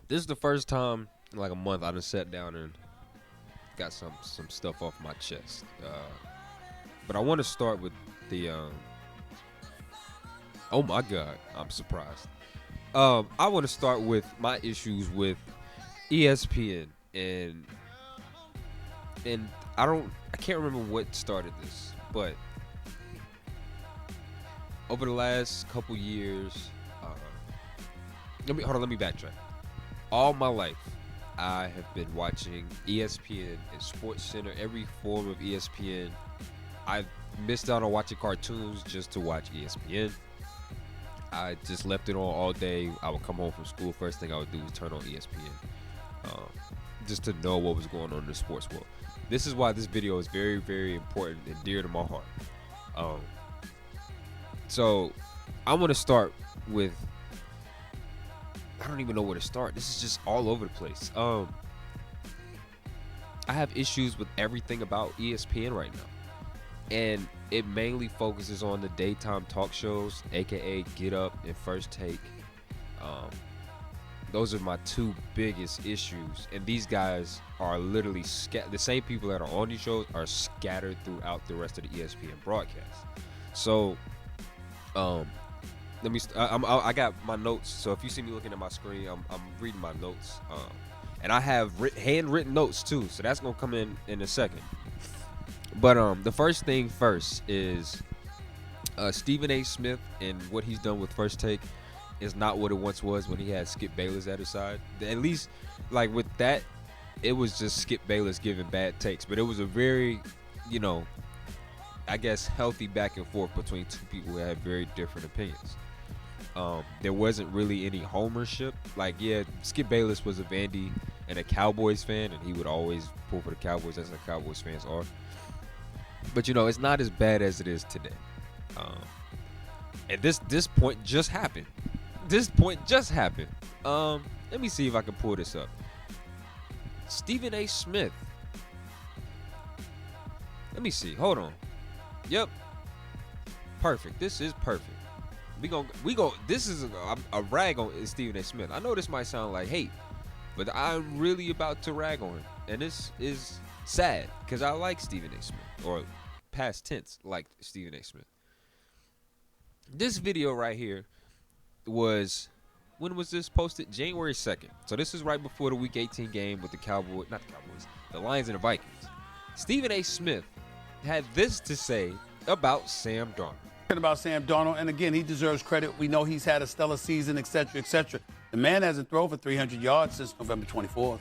This is the first time in like a month I done sat down and got some stuff off my chest. But I want to start with the. Oh my God, I'm surprised. I want to start with my issues with ESPN and I can't remember what started this, but over the last couple years, uh, let me backtrack. All my life, I have been watching ESPN and Sports Center, every form of ESPN. I've missed out on watching cartoons just to watch ESPN. I just left it on all day. I would come home from school. First thing I would do was turn on ESPN, just to know what was going on in the sports world. This is why this video is very, very important and dear to my heart. Um, so I want to start with. I don't even know where to start. This is just all over the place. I have issues with everything about ESPN right now, and it mainly focuses on the daytime talk shows, aka Get Up and First Take. Um, those are my two biggest issues, and these guys are literally the same people that are on these shows are scattered throughout the rest of the ESPN broadcast. So, let me. I got my notes. So if you see me looking at my screen, I'm reading my notes. And I have handwritten notes too. So that's gonna come in a second. But the first thing first is Stephen A. Smith and what he's done with First Take is not what it once was when he had Skip Bayless at his side. At least, like with that, it was just Skip Bayless giving bad takes. But it was a very, I guess healthy back and forth between two people who had very different opinions. There wasn't really any homership. Like, yeah, Skip Bayless was a Vandy and a Cowboys fan, and he would always pull for the Cowboys, as the Cowboys fans are. But it's not as bad as it is today. And this point just happened. Let me see if I can pull this up. Stephen A. Smith. Let me see. Hold on. Yep. Perfect. This is perfect. We go. This is a rag on Stephen A. Smith. I know this might sound like hate, but I'm really about to rag on him, and this is sad because I like Stephen A. Smith, or past tense, like Stephen A. Smith. This video right here was, when was this posted? January 2nd. So this is right before the Week 18 game with the Cowboys, not the Cowboys, the Lions and the Vikings. Stephen A. Smith had this to say about Sam Darnold. About Sam Darnold, and again, he deserves credit. We know he's had a stellar season, etc., etc. The man hasn't thrown for 300 yards since November 24th.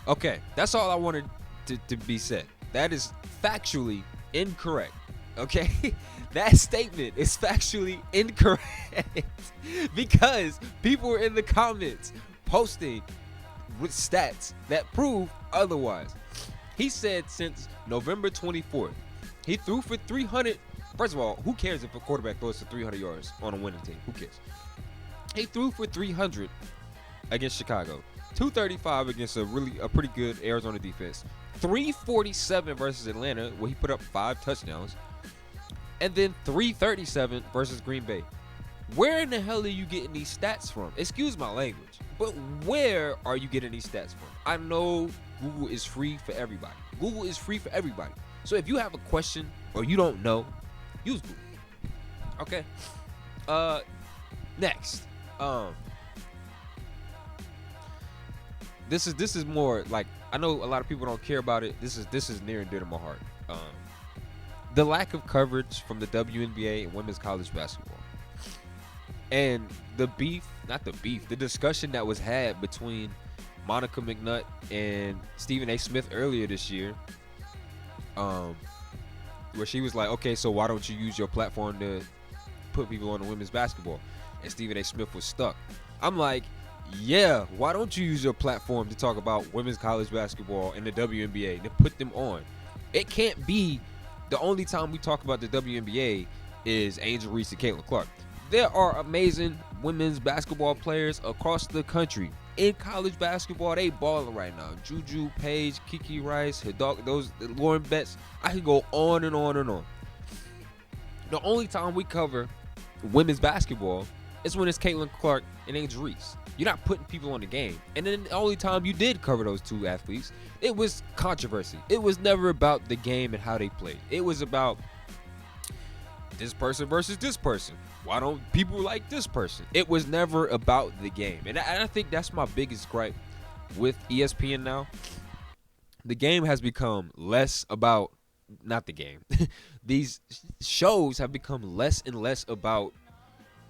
Okay, that's all I wanted to be said. That is factually incorrect. Okay, that statement is factually incorrect because people were in the comments posting with stats that prove otherwise. He said since November 24th, he threw for 300. First of all, who cares if a quarterback throws for 300 yards on a winning team? Who cares? He threw for 300 against Chicago, 235 against a pretty good Arizona defense, 347 versus Atlanta, where he put up 5 touchdowns, and then 337 versus Green Bay. Where in the hell are you getting these stats from? Excuse my language, but where are you getting these stats from? I know Google is free for everybody. Google is free for everybody. So if you have a question or you don't know, use Google. Okay. Next. This is more like, I know a lot of people don't care about it. This is near and dear to my heart. The lack of coverage from the WNBA and women's college basketball. And the discussion that was had between Monica McNutt and Stephen A. Smith earlier this year. Where she was like, okay, so why don't you use your platform to put people on the women's basketball? And Stephen A. Smith was stuck. I'm like, yeah, why don't you use your platform to talk about women's college basketball and the WNBA to put them on? It can't be the only time we talk about the WNBA is Angel Reese and Caitlin Clark. There are amazing women's basketball players across the country. In college basketball, they balling right now. Juju, Paige, Kiki Rice, those Lauren Betts. I can go on and on and on. The only time we cover women's basketball It's when it's Caitlin Clark and Angel Reese. You're not putting people on the game. And then the only time you did cover those two athletes, it was controversy. It was never about the game and how they played. It was about this person versus this person. Why don't people like this person? It was never about the game. And I think that's my biggest gripe with ESPN now. The game has become less about, not the game. These shows have become less and less about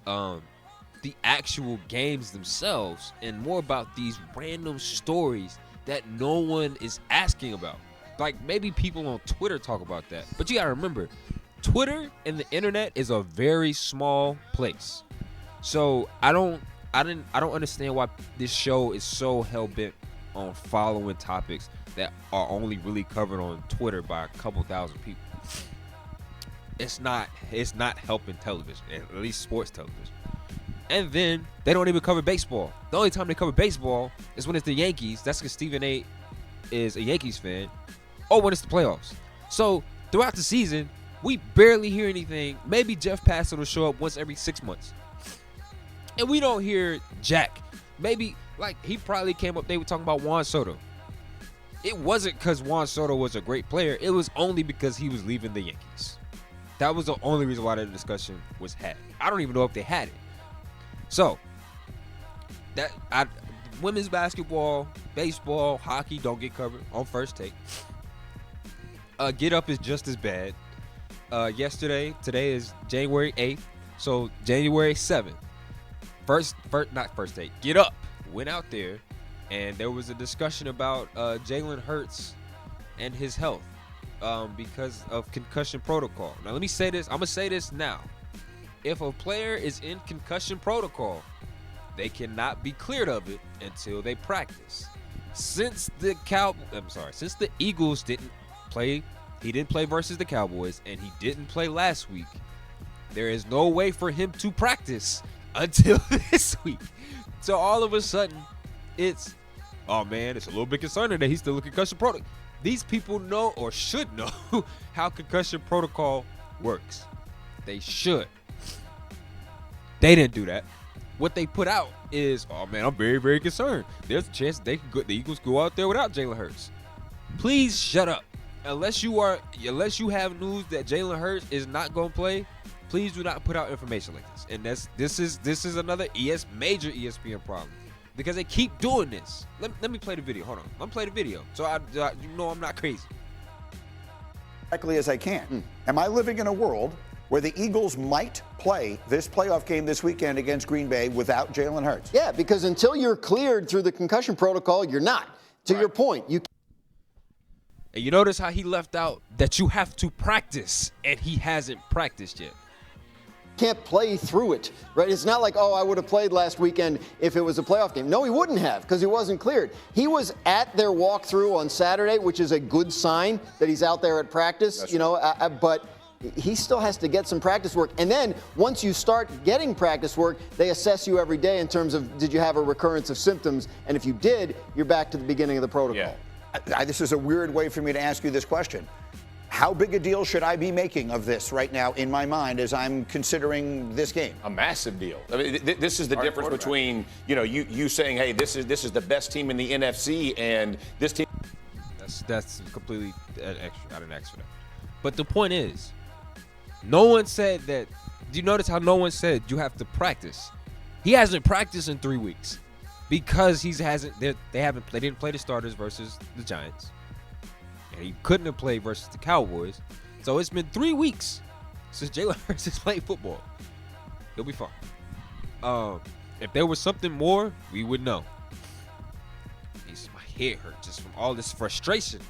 the actual games themselves and more about these random stories that no one is asking about. Like, maybe people on Twitter talk about that. But you gotta remember, Twitter and the internet is a very small place. So I don't understand why this show is so hell-bent on following topics that are only really covered on Twitter by a couple thousand people. It's not helping television, at least sports television. And then they don't even cover baseball. The only time they cover baseball is when it's the Yankees. That's because Stephen A. is a Yankees fan. Or when it's the playoffs. So throughout the season, we barely hear anything. Maybe Jeff Passan will show up once every 6 months. And we don't hear Jack. Maybe, like, he probably came up, they were talking about Juan Soto. It wasn't because Juan Soto was a great player. It was only because he was leaving the Yankees. That was the only reason why the discussion was had. I don't even know if they had it. So, women's basketball, baseball, hockey don't get covered on First Take. Get Up is just as bad. Today is January 8th, so January 7th. Not First Take, Get Up went out there, and there was a discussion about Jalen Hurts and his health because of concussion protocol. Now, let me say this. I'm going to say this now. If a player is in concussion protocol, they cannot be cleared of it until they practice. Since the Eagles didn't play, he didn't play versus the Cowboys, and he didn't play last week, there is no way for him to practice until this week. So all of a sudden, it's a little bit concerning that he's still in concussion protocol. These people know or should know how concussion protocol works. They should. They didn't do that. What they put out is, I'm very, very concerned. There's a chance the Eagles go out there without Jalen Hurts. Please shut up. Unless you have news that Jalen Hurts is not going to play, please do not put out information like this. And this is another major ESPN problem because they keep doing this. Let me play the video. Hold on. Let me play the video so you know I'm not crazy. Correctly as I can. Am I living in a world where the Eagles might play this playoff game this weekend against Green Bay without Jalen Hurts? Yeah, because until you're cleared through the concussion protocol, you're not. To your point, you. And you notice how he left out that you have to practice, and he hasn't practiced yet. Can't play through it, right? It's not like, I would have played last weekend if it was a playoff game. No, he wouldn't have because he wasn't cleared. He was at their walkthrough on Saturday, which is a good sign that he's out there at practice, but he still has to get some practice work. And then once you start getting practice work, they assess you every day in terms of did you have a recurrence of symptoms? And if you did, you're back to the beginning of the protocol. Yeah. This is a weird way for me to ask you this question. How big a deal should I be making of this right now in my mind as I'm considering this game? A massive deal. I mean, this is the difference between, you saying, hey, this is the best team in the NFC and this team. That's completely extra. I didn't ask for that. But the point is, no one said that. Do you notice how no one said you have to practice? He hasn't practiced in 3 weeks because they didn't play the starters versus the Giants. And he couldn't have played versus the Cowboys. So it's been 3 weeks since Jalen Hurts has played football. He'll be fine. If there was something more, we would know. My head hurt just from all this frustration.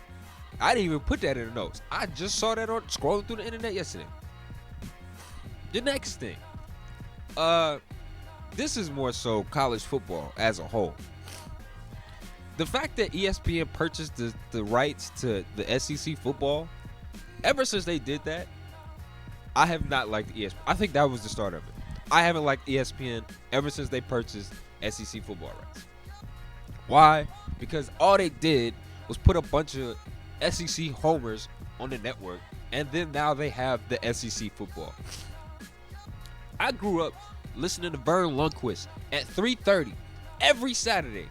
I didn't even put that in the notes. I just saw that on scrolling through the internet yesterday. The next thing. This is more so college football as a whole. The fact that ESPN purchased the rights to the SEC football, ever since they did that, I have not liked ESPN. I think that was the start of it. I haven't liked ESPN ever since they purchased SEC football rights. Why? Because all they did was put a bunch of SEC homers on the network, and then now they have the SEC football. I grew up listening to Vern Lundquist at 3:30 every Saturday,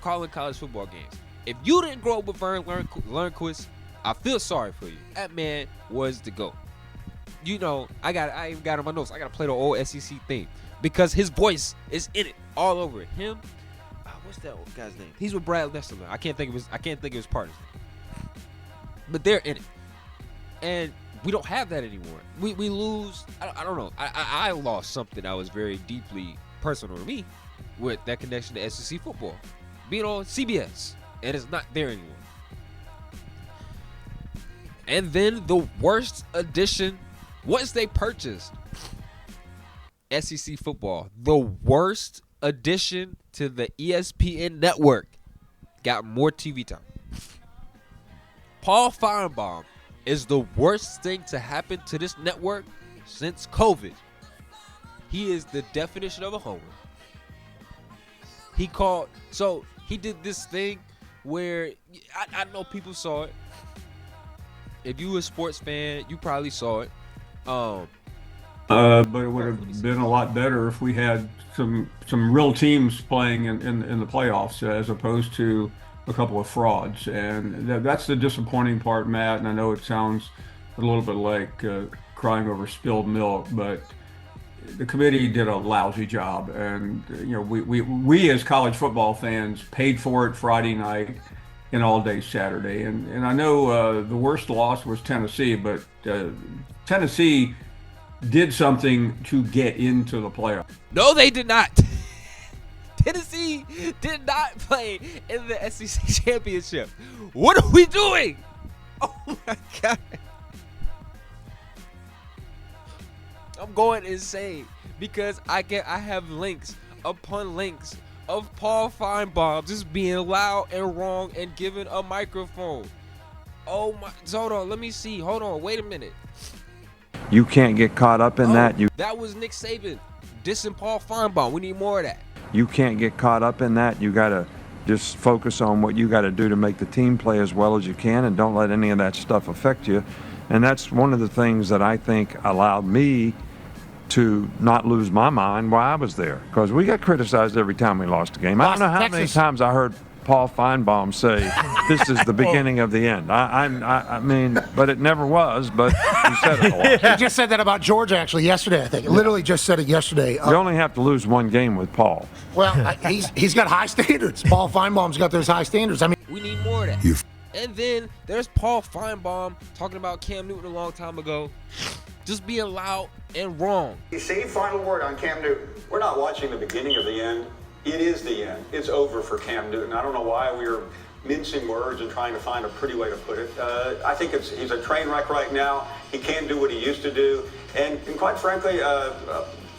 calling college football games. If you didn't grow up with Vern Lundquist, I feel sorry for you. That man was the GOAT. You know, I even got on my notes. I got to play the old SEC theme because his voice is in it, all over it. Him, what's that old guy's name? He's with Brad Lester. I can't think of his partner's name. But they're in it, and we don't have that anymore. We lose. I don't know. I lost something that was very deeply personal to me with that connection to SEC football, being on CBS, and it's not there anymore. And then the worst addition, once they purchased SEC football, the worst addition to the ESPN network got more TV time. Paul Finebaum is the worst thing to happen to this network since COVID. He is the definition of a homer. He did this thing where I know people saw it. If you were a sports fan, you probably saw it. But it would have been a lot better if we had some real teams playing in the playoffs as opposed to a couple of frauds. And that's the disappointing part, Matt. And I know it sounds a little bit like crying over spilled milk, but the committee did a lousy job. And we as college football fans paid for it Friday night and all day Saturday. And I know the worst loss was Tennessee, but Tennessee did something to get into the playoffs. No, they did not. Tennessee did not play in the SEC championship. What are we doing? Oh my God. I'm going insane because I have links upon links of Paul Finebaum just being loud and wrong and giving a microphone. Oh my, hold on, let me see. Hold on, wait a minute. You can't get caught up in that. That was Nick Saban dissing Paul Finebaum. We need more of that. You can't get caught up in that. You got to just focus on what you got to do to make the team play as well as you can, and don't let any of that stuff affect you. And that's one of the things that I think allowed me to not lose my mind while I was there, because we got criticized every time we lost a game. I don't know how many times I heard Paul Finebaum say, "This is the beginning of the end." I mean, but it never was. But you said it a lot. He just said that about Georgia actually yesterday. I think literally just said it yesterday. You only have to lose one game with Paul. Well, he's got high standards. Paul Finebaum's got those high standards. I mean, we need more of that. And then there's Paul Finebaum talking about Cam Newton a long time ago, just being loud and wrong. You say final word on Cam Newton. We're not watching the beginning of the end. It is the end. It's over for Cam Newton. I don't know why we are mincing words and trying to find a pretty way to put it. I think he's a train wreck right now. He can't do what he used to do. And quite frankly,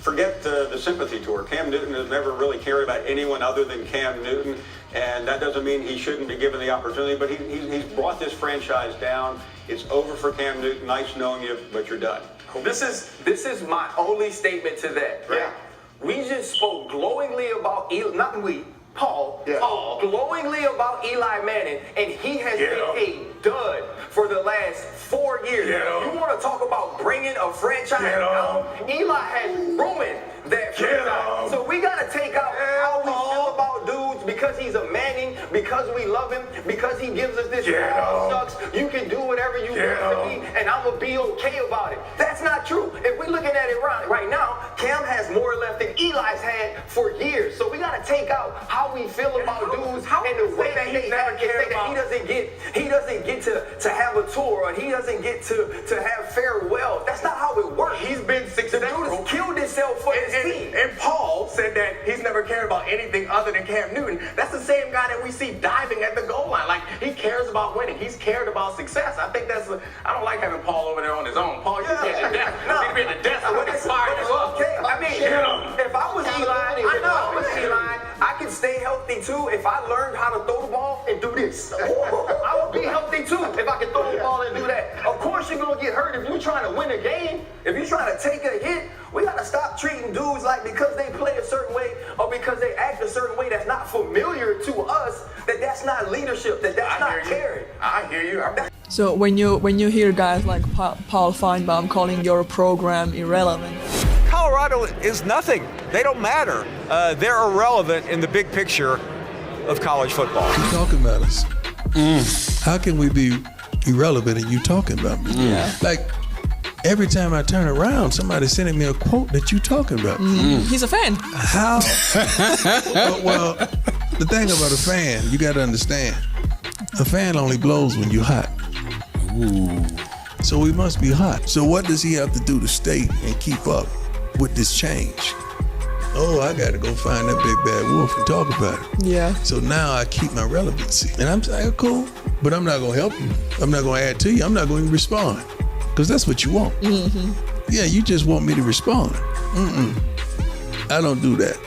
forget the sympathy tour. Cam Newton has never really cared about anyone other than Cam Newton. And that doesn't mean he shouldn't be given the opportunity, but he's brought this franchise down. It's over for Cam Newton. Nice knowing you, but you're done. This is my only statement to that. Right? Yeah. We just spoke glowingly about Paul glowingly about Eli Manning, and he has been a dud for the last 4 years. You want to talk about bringing a franchise down? Eli has ruined that franchise. So we got to take out how we feel about dudes because he's a Manning, because we love him, because he gives us this sucks. You can do whatever you want to be, and I'm going to be okay about it. That's not true. If we're looking at it right now, Cam has more left than Eli's had for years. So we got to take out how we feel about dudes and the way that they act and say that he doesn't get to have a tour, or he doesn't get to have farewell. That's not how it works. He's been successful. The dude has killed himself for his team. And Paul said that he's never cared about anything other than Cam Newton. That's the same guy that we see diving at the goal line. Like, he cares about winning. He's cared about success. I think I don't like having Paul over there on his own. Paul, you can't be death. You need to be at the desk. I would have fired you up. I mean, if I was Eli, I could stay healthy too if I learned how to throw the ball and do this. I would be healthy too if I could throw the ball and do that. Of course you're going to get hurt if you're trying to win a game. If you're trying to take a hit, we got to stop treating dudes like because they play a certain way or because they act a certain way that's not familiar to us, that's not leadership, that's not caring. I hear you. So when you hear guys like Paul Finebaum calling your program irrelevant, Colorado Colorado is nothing. They don't matter. They're irrelevant in the big picture of college football. You talking about us? How can we be irrelevant and you talking about me? Yeah. Like every time I turn around, somebody's sending me a quote that you talking about. He's a fan. How? well, the thing about a fan, you got to understand, a fan only blows when you're hot. Ooh. So we must be hot. So what does he have to do to stay and keep up with this change? Oh, I got to go find that big bad wolf and talk about it. Yeah. So now I keep my relevancy. And I'm like, cool, but I'm not going to help you. I'm not going to add to you. I'm not going to respond. Because that's what you want. Mm-hmm. Yeah, you just want me to respond. I don't do that.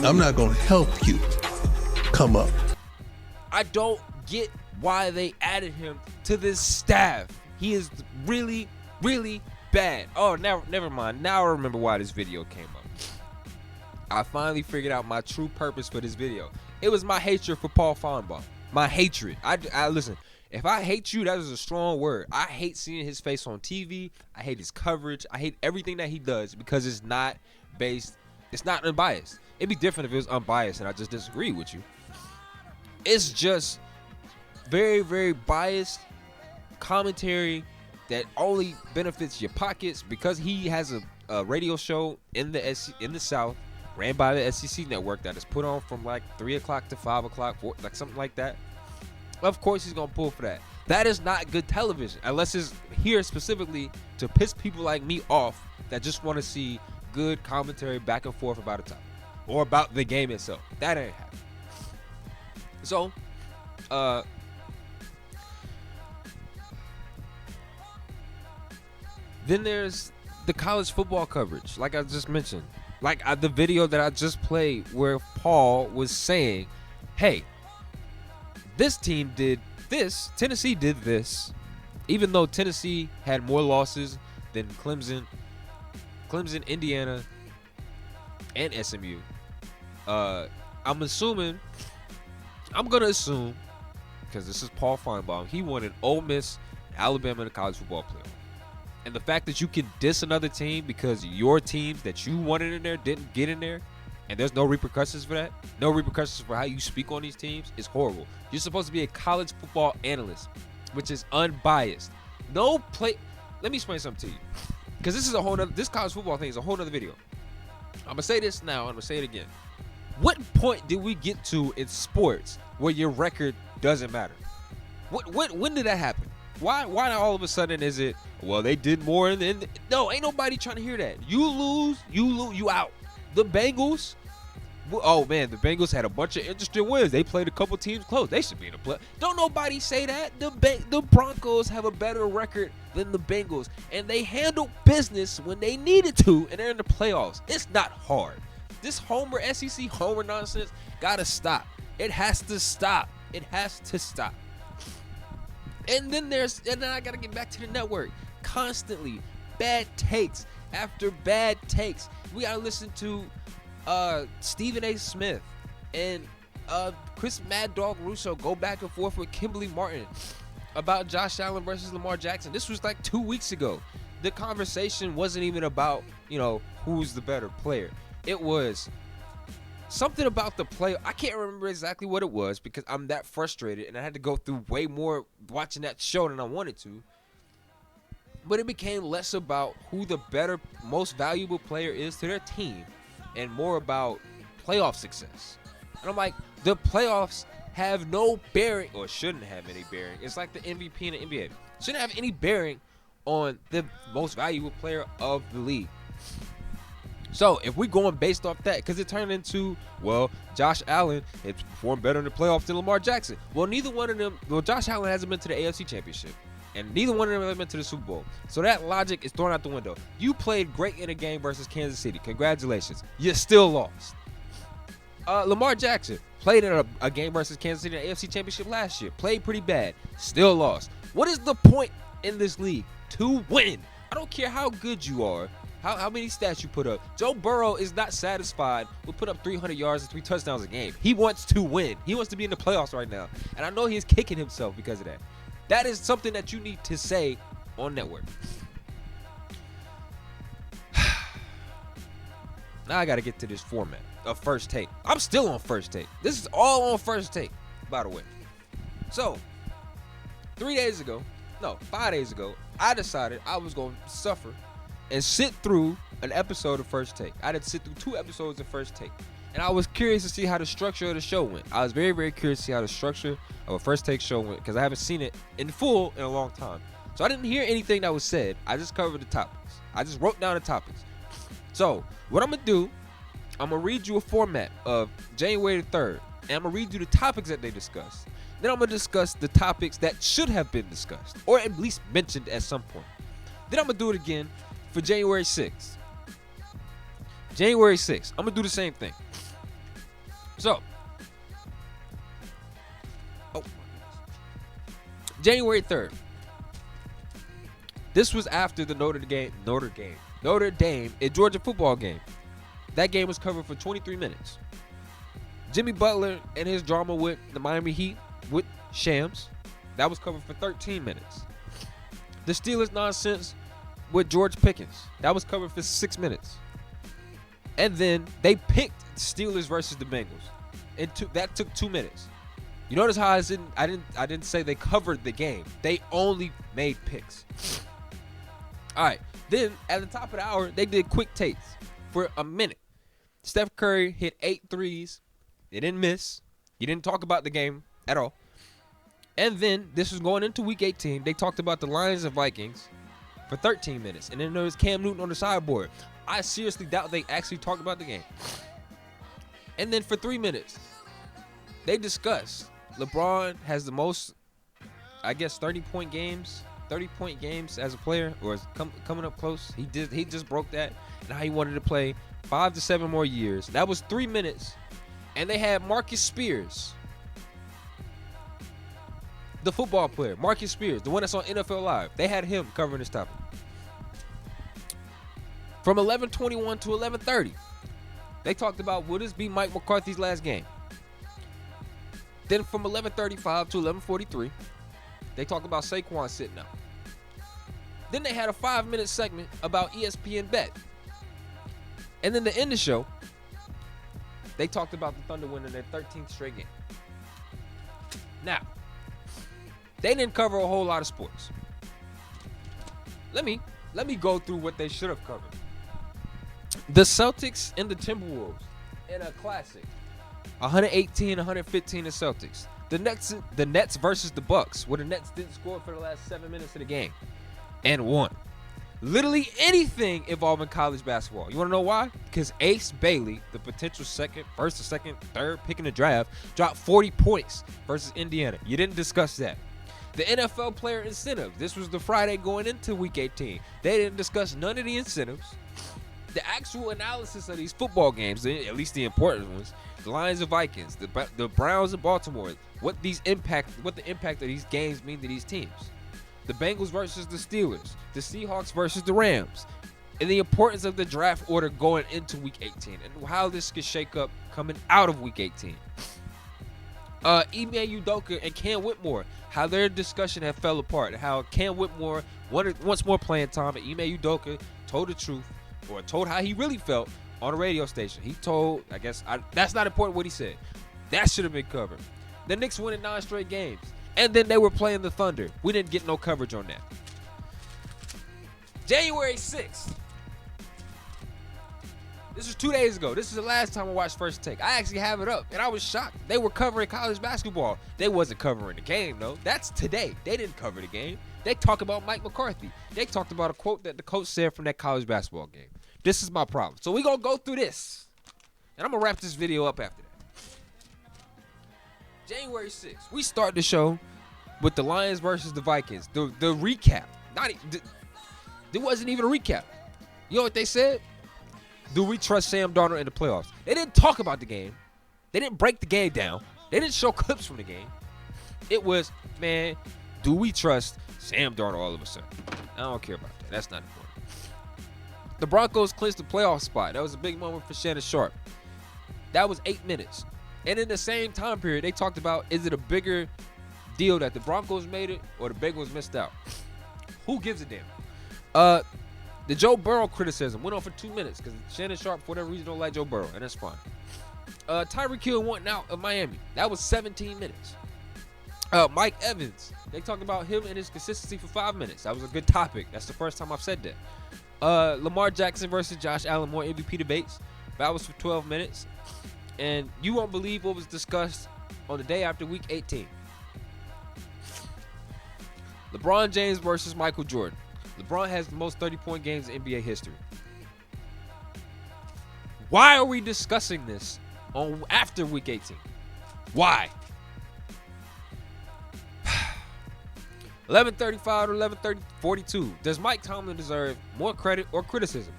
I'm not going to help you come up. I don't get why they added him to this staff. He is really, really bad. Oh, never mind. Now I remember why this video came up. I finally figured out my true purpose for this video. It was my hatred for Paul Finebaum. My hatred. I listen. If I hate you, that is a strong word. I hate seeing his face on TV. I hate his coverage. I hate everything that he does because it's not based. It's not unbiased. It'd be different if it was unbiased and I just disagree with you. It's just very, very biased commentary that only benefits your pockets because he has a radio show in the South, ran by the SEC network that is put on from like 3 o'clock to 5 o'clock, like something like that. Of course he's gonna pull for that. That is not good television unless it's here specifically to piss people like me off that just want to see good commentary back and forth about a topic or about the game itself. That ain't happening. So, then there's the college football coverage, like I just mentioned. Like the video that I just played where Paul was saying, hey, this team did this, Tennessee did this, even though Tennessee had more losses than Clemson, Indiana, and SMU. I'm going to assume, because this is Paul Finebaum, he wanted Ole Miss and Alabama in the college football playoff. And the fact that you can diss another team because your teams that you wanted in there didn't get in there, and there's no repercussions for that, no repercussions for how you speak on these teams, is horrible. You're supposed to be a college football analyst, which is unbiased. Let me explain something to you, because this college football thing is a whole nother video. I'm gonna say this now, I'm gonna say it again. What point did we get to in sports where your record doesn't matter? When did that happen? Why all of a sudden is it, well, they did more than... No, ain't nobody trying to hear that. You lose, you out. The Bengals, oh man, the Bengals had a bunch of interesting wins. They played a couple teams close. They should be in the play. Don't nobody say that. The Broncos have a better record than the Bengals, and they handled business when they needed to, and they're in the playoffs. It's not hard. This SEC homer nonsense gotta stop. It has to stop. It has to stop. And then I gotta get back to the network. Constantly, bad takes after bad takes. We gotta listen to Stephen A. Smith and Chris Mad Dog Russo go back and forth with Kimberly Martin about Josh Allen versus Lamar Jackson. This was like 2 weeks ago. The conversation wasn't even about, who's the better player. It was something about the play. I can't remember exactly what it was because I'm that frustrated and I had to go through way more watching that show than I wanted to. But it became less about who the better, most valuable player is to their team and more about playoff success. And I'm like, the playoffs have no bearing, or shouldn't have any bearing. It's like the MVP in the NBA. Shouldn't have any bearing on the most valuable player of the league. So if we're going based off that, because it turned into, well, Josh Allen has performed better in the playoffs than Lamar Jackson. Well, neither one of them, Josh Allen hasn't been to the AFC Championship, and neither one of them have been to the Super Bowl. So that logic is thrown out the window. You played great in a game versus Kansas City. Congratulations. You still lost. Lamar Jackson played in a game versus Kansas City in the AFC Championship last year. Played pretty bad. Still lost. What is the point in this league? To win. I don't care how good you are. How many stats you put up. Joe Burrow is not satisfied with put up 300 yards and 3 touchdowns a game. He wants to win. He wants to be in the playoffs right now. And I know he's kicking himself because of that. That is something that you need to say on network. Now I got to get to this format of First Take. I'm still on First Take. This is all on First Take, by the way. So, 5 days ago, I decided I was going to suffer and sit through an episode of First Take. I had to sit through 2 episodes of First Take. And I was curious to see how the structure of the show went. I was very, very curious to see how the structure of a First Take show went because I haven't seen it in full in a long time. So I didn't hear anything that was said. I just covered the topics. I just wrote down the topics. So what I'm going to do, I'm going to read you a format of January the 3rd. And I'm going to read you the topics that they discussed. Then I'm going to discuss the topics that should have been discussed or at least mentioned at some point. Then I'm going to do it again for January 6th. January 6th. I'm going to do the same thing. So, January 3rd. This was after the Notre Dame and Georgia football game. That game was covered for 23 minutes. Jimmy Butler and his drama with the Miami Heat with Shams, that was covered for 13 minutes. The Steelers nonsense with George Pickens, that was covered for 6 minutes. And then they picked Steelers versus the Bengals. That took 2 minutes. You notice how I didn't say they covered the game. They only made picks. All right. Then at the top of the hour, they did quick takes for a minute. Steph Curry hit 8 threes. They didn't miss. He didn't talk about the game at all. And then this was going into week 18. They talked about the Lions and Vikings for 13 minutes. And then there was Cam Newton on the sideboard. I seriously doubt they actually talked about the game. And then for 3 minutes, they discussed LeBron has the most, I guess, 30-point games as a player, or is coming up close. He just broke that, and how he wanted to play 5 to 7 more years. That was 3 minutes, and they had Marcus Spears, the football player, Marcus Spears, the one that's on NFL Live. They had him covering this topic. From 11:21 to 11:30, they talked about, will this be Mike McCarthy's last game? Then from 11:35 to 11:43, they talked about Saquon sitting out. Then they had a 5-minute segment about ESPN Bet. And then to end the show, they talked about the Thunder winning their 13th straight game. Now, they didn't cover a whole lot of sports. Let me go through what they should have covered. The Celtics and the Timberwolves in a classic. 118-115 the Celtics. The Nets versus the Bucks, where the Nets didn't score for the last 7 minutes of the game and won. Literally anything involving college basketball. You want to know why? Because Ace Bailey, the potential first or second, third pick in the draft, dropped 40 points versus Indiana. You didn't discuss that. The NFL player incentive. This was the Friday going into Week 18. They didn't discuss none of the incentives. The actual analysis of these football games, at least the important ones, the Lions and Vikings, the Browns and Baltimore, what the impact of these games mean to these teams. The Bengals versus the Steelers, the Seahawks versus the Rams, and the importance of the draft order going into Week 18 and how this could shake up coming out of Week 18. Ime Udoka and Cam Whitmore, how their discussion had fell apart, how Cam Whitmore wants more playing time, and Ime Udoka told the truth, or told how he really felt on a radio station. He told, that's not important what he said. That should have been covered. The Knicks winning 9 straight games. And then they were playing the Thunder. We didn't get no coverage on that. January 6th. This was 2 days ago. This is the last time I watched First Take. I actually have it up, and I was shocked. They were covering college basketball. They wasn't covering the game, though. That's today. They didn't cover the game. They talked about Mike McCarthy. They talked about a quote that the coach said from that college basketball game. This is my problem. So we're going to go through this, and I'm going to wrap this video up after that. January 6th, we start the show with the Lions versus the Vikings. The recap. There wasn't even a recap. You know what they said? Do we trust Sam Darnold in the playoffs? They didn't talk about the game. They didn't break the game down. They didn't show clips from the game. It was, man, do we trust Sam Darnold all of a sudden? I don't care about that. That's not important. The Broncos clinched the playoff spot. That was a big moment for Shannon Sharp. That was 8 minutes. And in the same time period, they talked about, is it a bigger deal that the Broncos made it or the Bengals missed out? Who gives a damn? The Joe Burrow criticism went on for 2 minutes because Shannon Sharp, for whatever reason, don't like Joe Burrow, and that's fine. Tyreek Hill wanting out of Miami. That was 17 minutes. Mike Evans. They talked about him and his consistency for 5 minutes. That was a good topic. That's the first time I've said that. Lamar Jackson versus Josh Allen, more MVP debates. That was for 12 minutes. And you won't believe what was discussed on the day after Week 18. LeBron James versus Michael Jordan. LeBron has the most 30-point games in NBA history. Why are we discussing this after Week 18? Why? 11:35 to 11:42. Does Mike Tomlin deserve more credit or criticism?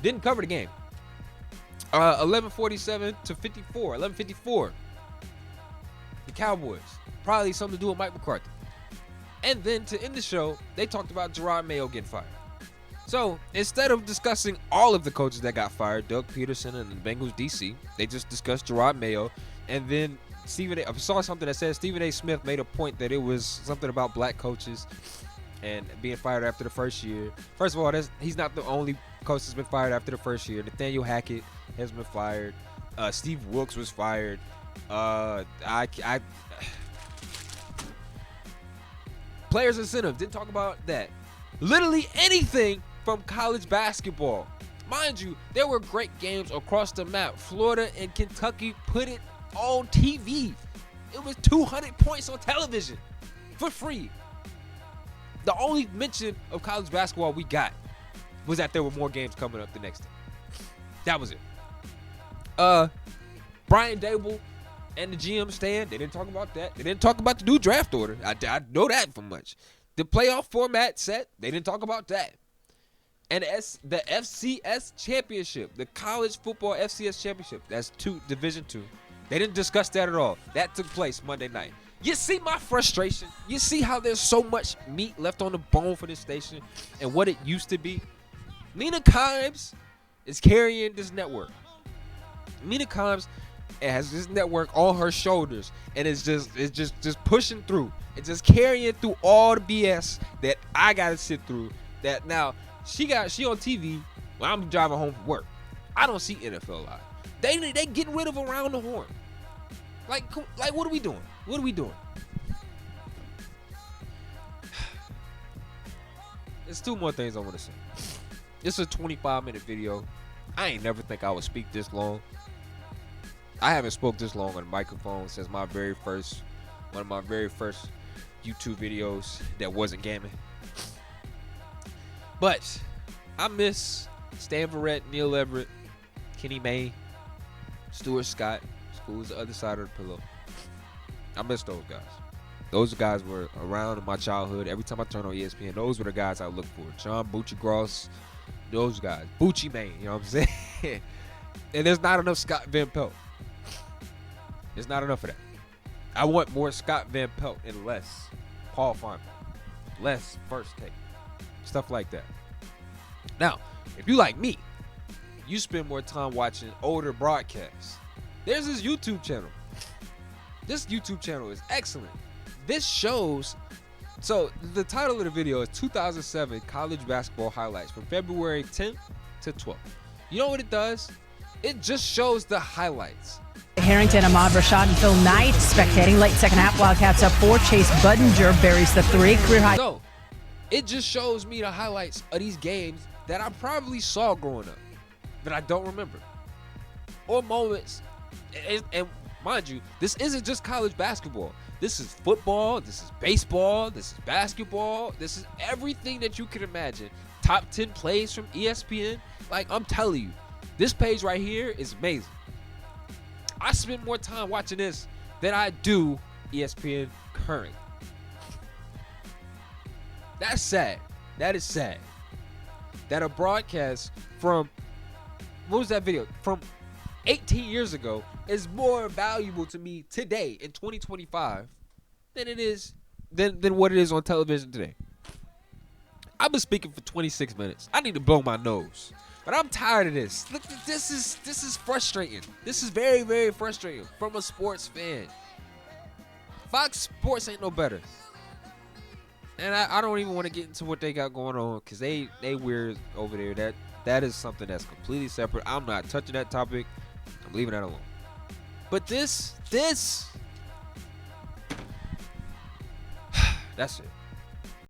Didn't cover the game. 11:47 to 54. 11:54. The Cowboys. Probably something to do with Mike McCarthy. And then to end the show, they talked about Gerard Mayo getting fired. So instead of discussing all of the coaches that got fired, Doug Peterson and the Bengals DC, they just discussed Gerard Mayo. And then I saw something that said Stephen A. Smith made a point that it was something about black coaches and being fired after the first year. First of all, he's not the only coach that's been fired after the first year. Nathaniel Hackett has been fired. Steve Wilkes was fired. Players incentive, didn't talk about that. Literally anything from college basketball. Mind you, there were great games across the map. Florida and Kentucky put it on TV. It was 200 points on television for free. The only mention of college basketball we got was that there were more games coming up the next day. That was it. Brian Dable and the GM stand, they didn't talk about that. They didn't talk about the new draft order. I know that for much. The playoff format set, they didn't talk about that. And the FCS championship, the college football FCS championship, that's Division II. They didn't discuss that at all. That took place Monday night. You see my frustration? You see how there's so much meat left on the bone for this station and what it used to be? Mina Kimes is carrying this network. Mina Kimes has this network on her shoulders and it's just pushing through. It's just carrying through all the BS that I gotta sit through. That now she on TV when I'm driving home from work. I don't see NFL Live. They getting rid of Around the Horn. Like what are we doing? What are we doing? There's two more things I want to say. This is a 25-minute video. I ain't never think I would speak this long. I haven't spoke this long on a microphone since one of my very first YouTube videos that wasn't gaming. But I miss Stan Verrett, Neil Everett, Kenny May, Stuart Scott, who's the other side of the pillow. I miss those guys. Those guys were around in my childhood. Every time I turned on ESPN, those were the guys I looked for. John Bucci Gross, those guys. Bucci Mane, you know what I'm saying? And there's not enough Scott Van Pelt. There's not enough of that. I want more Scott Van Pelt and less Paul Finebaum. Less First Take. Stuff like that. Now, if you like me, you spend more time watching older broadcasts. There's this YouTube channel. This YouTube channel is excellent. This shows, so the title of the video is 2007 College Basketball Highlights from February 10th to 12th. You know what it does? It just shows the highlights. Harrington, Ahmad Rashad, and Phil Knight spectating. Late second half, Wildcats up 4. Chase Budinger buries the 3. Career high. So, it just shows me the highlights of these games that I probably saw growing up, that I don't remember. Or moments, and mind you, this isn't just college basketball. This is football, this is baseball, this is basketball, this is everything that you can imagine. Top 10 plays from ESPN. Like, I'm telling you, this page right here is amazing. I spend more time watching this than I do ESPN current. That's sad. That is sad. That a broadcast from, what was that video? From 18 years ago is more valuable to me today in 2025 than it is than what it is on television today. I've been speaking for 26 minutes. I need to blow my nose. But I'm tired of this. Look, this is frustrating. This is very, very frustrating from a sports fan. Fox Sports ain't no better. And I don't even want to get into what they got going on because they weird over there. That is something that's completely separate. I'm not touching that topic. I'm leaving that alone. But this, that's it.